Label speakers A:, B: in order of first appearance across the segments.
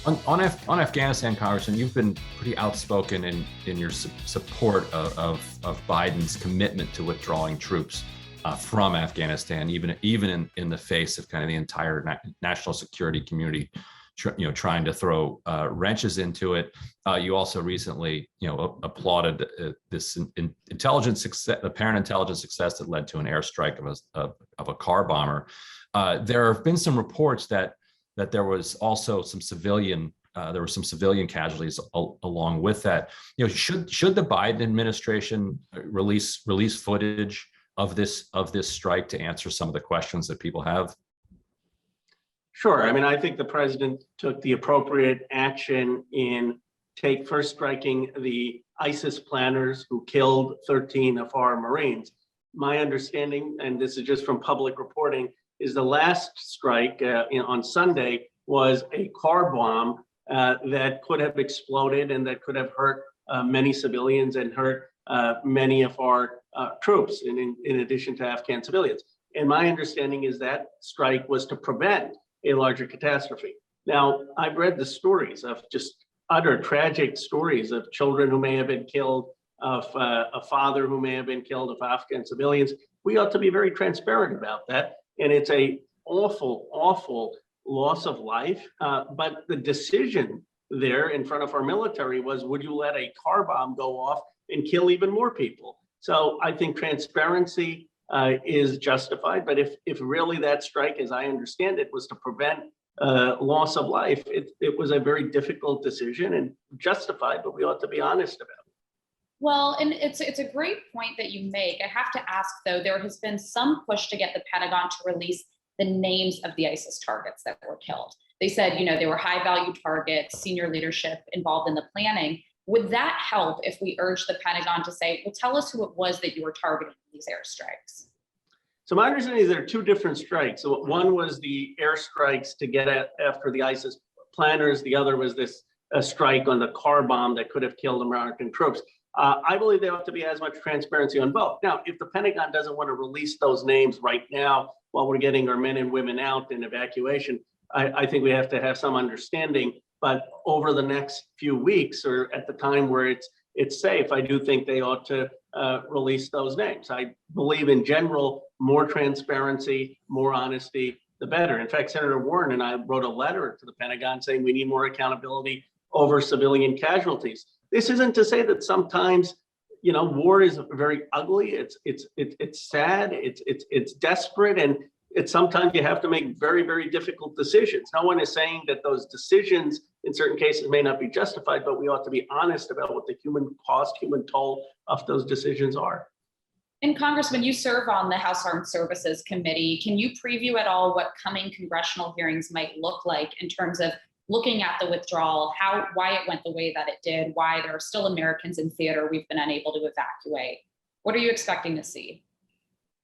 A: On Afghanistan, Congressman, you've been pretty outspoken in your support of Biden's commitment to withdrawing troops from Afghanistan, even in the face of kind of the entire national security community, trying to throw wrenches into it. You also recently, applauded this intelligence success, apparent intelligence success that led to an airstrike of a car bomber. There have been some reports that there was also some civilian casualties along with that. Should the Biden administration release footage of this strike to answer some of the questions that people have?
B: Sure. I mean, I think the president took the appropriate action in first striking the ISIS planners who killed 13 of our Marines. My understanding, and this is just from public reporting, is the last strike on Sunday was a car bomb that could have exploded and that could have hurt many civilians and hurt many of our troops in addition to Afghan civilians. And my understanding is that strike was to prevent a larger catastrophe. Now, I've read the stories of just utter tragic stories of children who may have been killed, of a father who may have been killed, of Afghan civilians. We ought to be very transparent about that. And it's a awful, awful loss of life. But the decision there in front of our military was, would you let a car bomb go off and kill even more people? So I think transparency is justified. But if really that strike, as I understand it, was to prevent loss of life, it was a very difficult decision and justified, but we ought to be honest about it.
C: Well, and it's a great point that you make. I have to ask, though, there has been some push to get the Pentagon to release the names of the ISIS targets that were killed. They said, they were high value targets, senior leadership involved in the planning. Would that help if we urge the Pentagon to say, well, tell us who it was that you were targeting in these airstrikes?
B: So my understanding is there are two different strikes. So one was the airstrikes to get after the ISIS planners. The other was this strike on the car bomb that could have killed American troops. I believe there ought to be as much transparency on both. Now, if the Pentagon doesn't want to release those names right now while we're getting our men and women out in evacuation, I think we have to have some understanding. But over the next few weeks, or at the time where it's safe, I do think they ought to release those names. I believe in general, more transparency, more honesty, the better. In fact, Senator Warren and I wrote a letter to the Pentagon saying we need more accountability over civilian casualties. This isn't to say that sometimes, war is very ugly. It's sad. It's desperate, and sometimes you have to make very, very difficult decisions. No one is saying that those decisions in certain cases may not be justified, but we ought to be honest about what the human cost, human toll of those decisions are.
C: And Congressman, you serve on the House Armed Services Committee. Can you preview at all what coming congressional hearings might look like in terms of looking at the withdrawal, why it went the way that it did, why there are still Americans in theater we've been unable to evacuate? What are you expecting to see?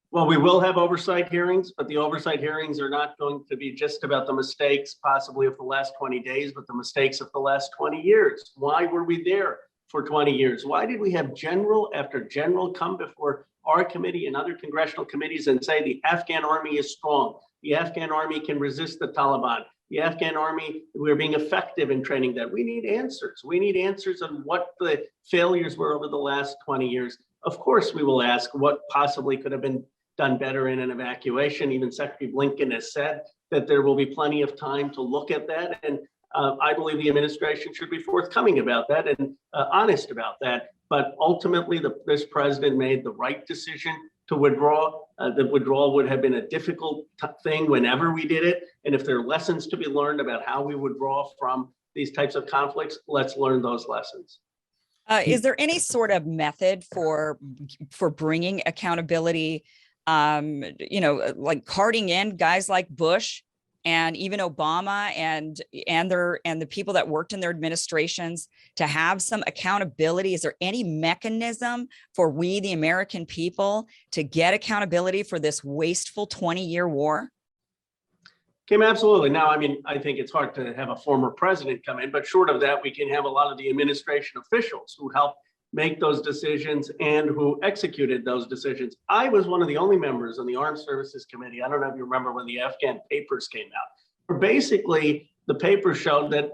B: Well, we will have oversight hearings, but the oversight hearings are not going to be just about the mistakes possibly of the last 20 days, but the mistakes of the last 20 years. Why were we there for 20 years? Why did we have general after general come before our committee and other congressional committees and say the Afghan army is strong, the Afghan army can resist the Taliban, the Afghan army, we're being effective in training that? We need answers. We need answers on what the failures were over the last 20 years. Of course, we will ask what possibly could have been done better in an evacuation. Even Secretary Blinken has said that there will be plenty of time to look at that. And I believe the administration should be forthcoming about that and honest about that. But ultimately, this president made the right decision to withdraw. The withdrawal would have been a difficult thing whenever we did it. And if there are lessons to be learned about how we withdraw from these types of conflicts, let's learn those lessons.
D: Is there any sort of method for bringing accountability? Like carting in guys like Bush and even Obama and the people that worked in their administrations to have some accountability? Is there any mechanism for we, the American people, to get accountability for this wasteful 20-year war?
B: Kim, absolutely. Now, I think it's hard to have a former president come in, but short of that, we can have a lot of the administration officials who helped make those decisions and who executed those decisions. I was one of the only members on the Armed Services Committee. I don't know if you remember when the Afghan papers came out, where basically the paper showed that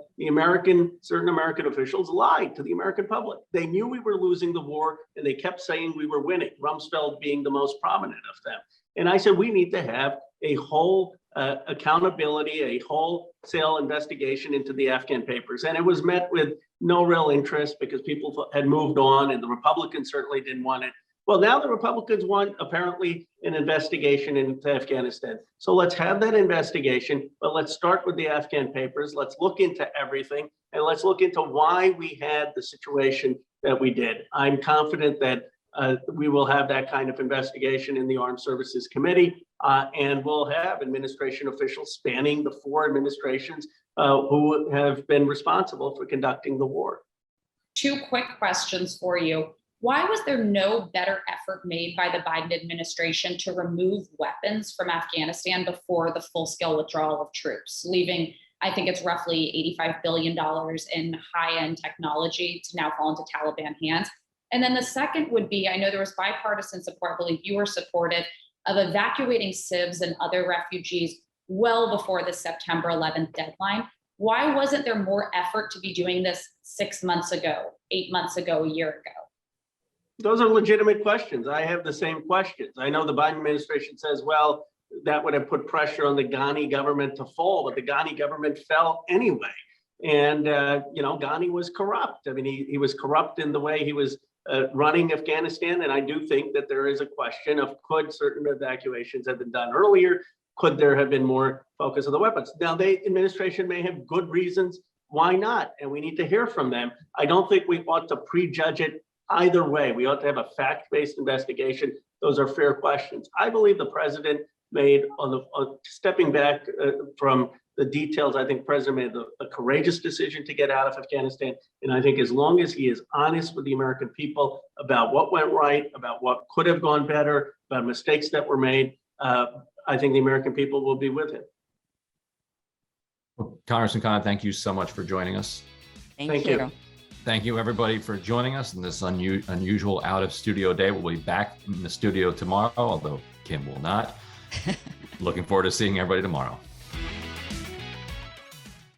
B: certain American officials lied to the American public. They knew we were losing the war, and they kept saying we were winning, Rumsfeld being the most prominent of them. And I said, we need to have a whole accountability, a wholesale investigation into the Afghan papers. And it was met with no real interest because people had moved on, and the Republicans certainly didn't want it. Well, now the Republicans want apparently an investigation into Afghanistan. So let's have that investigation, but let's start with the Afghan papers. Let's look into everything, and let's look into why we had the situation that we did. I'm confident that we will have that kind of investigation in the Armed Services Committee, and we'll have administration officials spanning the 4 administrations who have been responsible for conducting the war.
C: 2 quick questions for you. Why was there no better effort made by the Biden administration to remove weapons from Afghanistan before the full-scale withdrawal of troops, leaving, I think it's roughly $85 billion in high-end technology to now fall into Taliban hands? And then the second would be, I know there was bipartisan support, I believe you were supportive of evacuating civs and other refugees well before the September 11th deadline. Why wasn't there more effort to be doing this 6 months ago, 8 months ago, a year ago?
B: Those are legitimate questions. I have the same questions. I know the Biden administration says, well, that would have put pressure on the Ghani government to fall, but the Ghani government fell anyway. And, Ghani was corrupt. I mean, he was corrupt in the way he was running Afghanistan. And I do think that there is a question of, could certain evacuations have been done earlier? Could there have been more focus on the weapons? Now, the administration may have good reasons why not, and we need to hear from them. I don't think we ought to prejudge it either way. We ought to have a fact-based investigation. Those are fair questions. I believe the president made, stepping back from the details, I think the president made a courageous decision to get out of Afghanistan. And I think as long as he is honest with the American people about what went right, about what could have gone better, about mistakes that were made, I think the American people will be with him.
A: Well, Congressman Khanna, thank you so much for joining us.
B: Thank you.
A: Thank you, everybody, for joining us in this unusual out-of-studio day. We'll be back in the studio tomorrow, although Kim will not. Looking forward to seeing everybody tomorrow.